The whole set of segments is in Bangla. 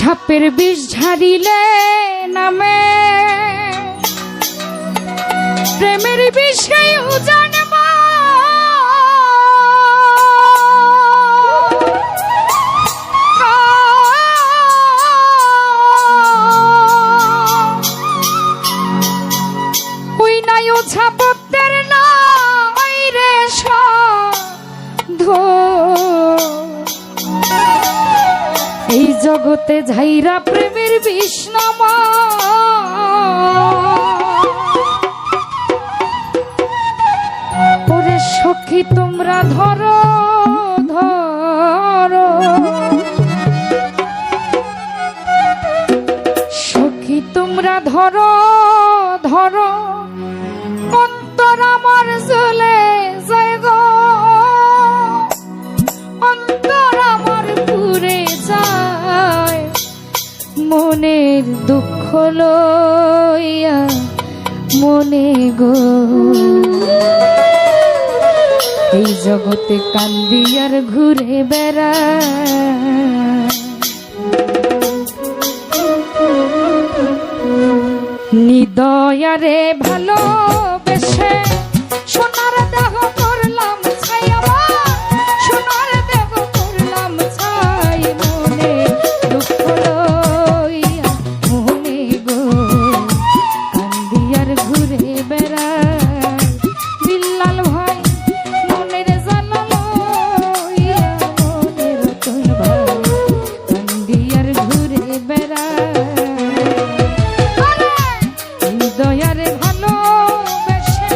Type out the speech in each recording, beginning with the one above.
সাপের বিষ ঝাড়িলে নামে প্রেমের বিষয় জানব ওই নাই ও ছাপতের না ওই রে সাধু এই জগতে ঝাইরা প্রেমের বিষ নামা ওরে সখী তোমরা ধরো ধরো সখী তোমরা ধরো ধরো অন্তর আমার জ্বলে যায় গো অন্তর আমার পুরে যায় মনের দুঃখ লইয়া মনে গো এই জগতে কান্দি আর ঘুরে বেড়ায় নিদয়ারে ভালোবেসে সোনার দেহ করলাম ছাই আমার সোনার দেহ করলাম ছাই মনে দুঃখ লইয়া মনে গো কান্দি আর ঘুরে বেড়ায় বিল্লাল ভাই মনের জ্বালা লইয়া মনের রতন ভাই কান্দি আর ঘুরে বেড়ায় দয়ারে ভালোবেসে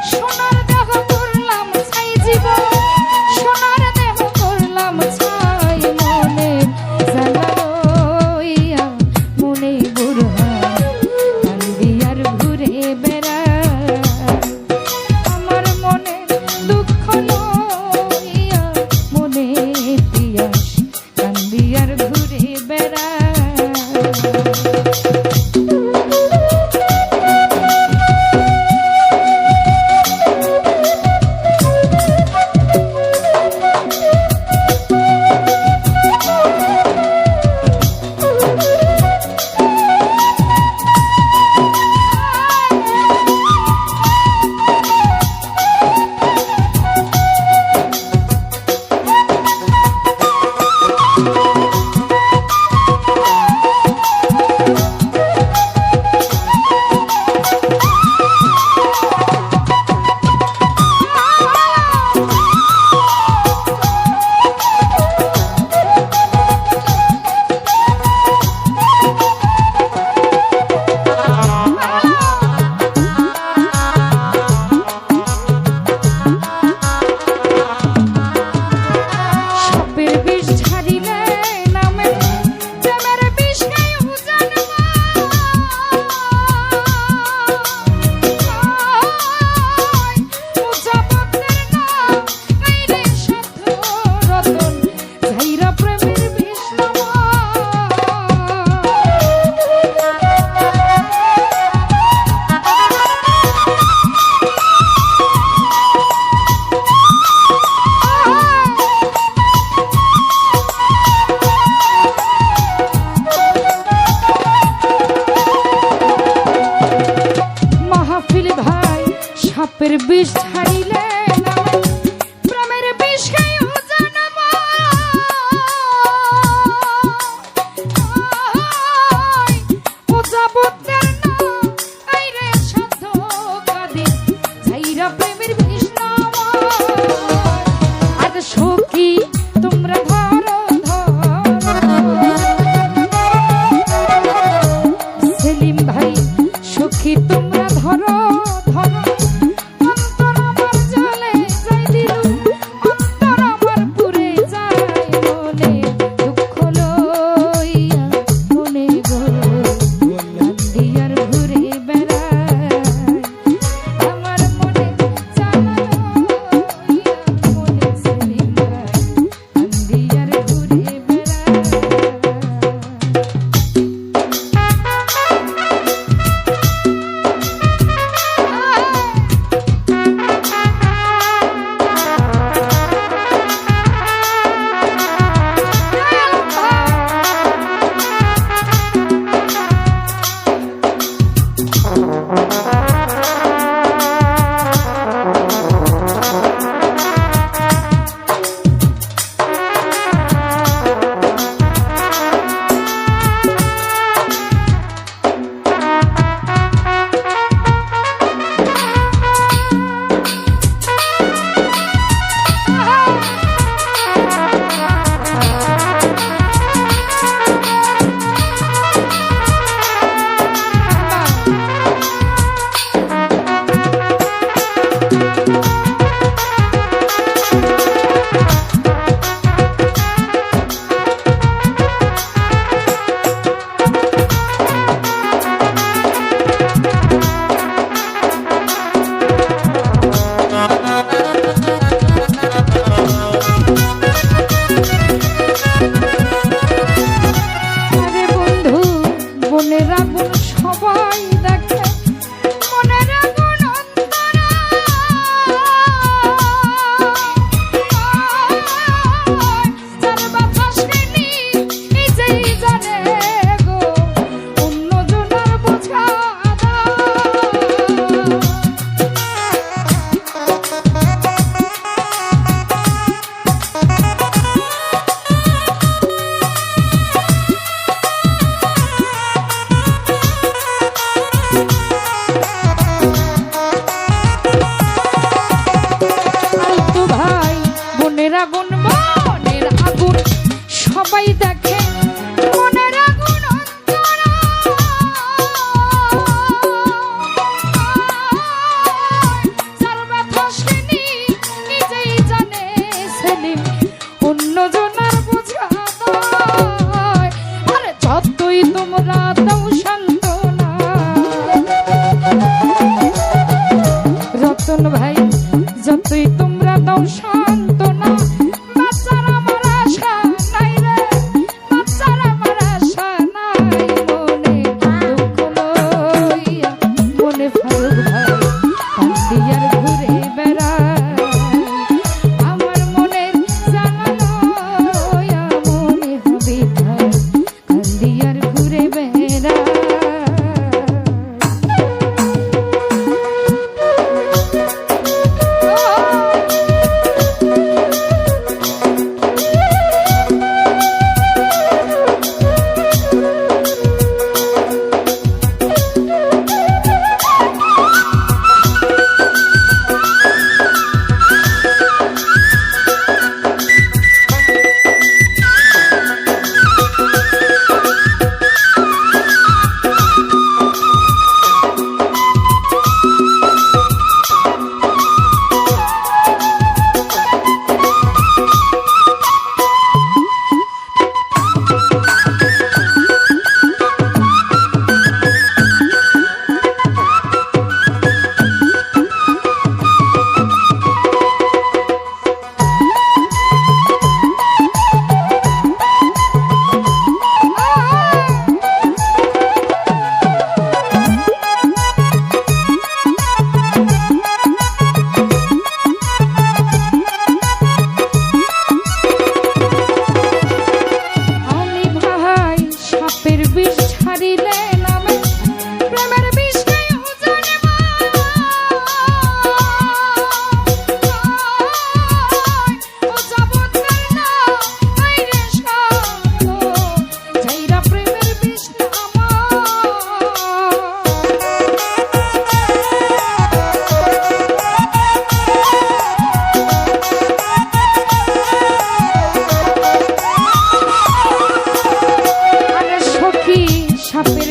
সোনার দেহ করলাম ছাই জীবন সোনার দেহ করলাম ছাই মনে জ্বালা লইয়া মনে বুড়া কান্দি আর ঘুরে বেড়ায় আমার মনে দুঃখ লইয়া মনে পিয়াস কান্দি আর ঘুরে বেড়ায় সাপের বিষ ছাড়িলে প্রেমের বিষ জানব ও যাবতের না এই রে সাধ্য কাঁদে ঝাইরা প্রেমের বিষ নামা আর সখী তোমরা ধরো ধরো সেলিম ভাই সখী তোমরা ধরো ধরো অন্তর আমার মনের আগুন সবাই দেখে, মনের আগুন অন্তরা যার বাতাস নেই নিজেই জানে গো, অন্যজনের বোঝা আগুন, মনের আগুন সবাই দেখে, মনের আগুন অন্তরা যার ব্যথা সেনি নিজেই জানে সেলিম, অন্যজনের বোঝা দায়। আরে যতই তোমরা দাও সান্ত্বনা রতন ভাই, যতই তোমরা দাও সান্ত্বনা, বাচ্চার আমার আশা নাই রে, বাচ্চার আমার আশা নাই। মনে দুঃখ লইয়া মনে ফারুক ভাই কান্দিয়ার ঘুরে বেড়ায়, আমার মনের জানা লইয়া মনে হবে ভাই কান্দিয়ার ঘুরে বেড়ায়। সাপের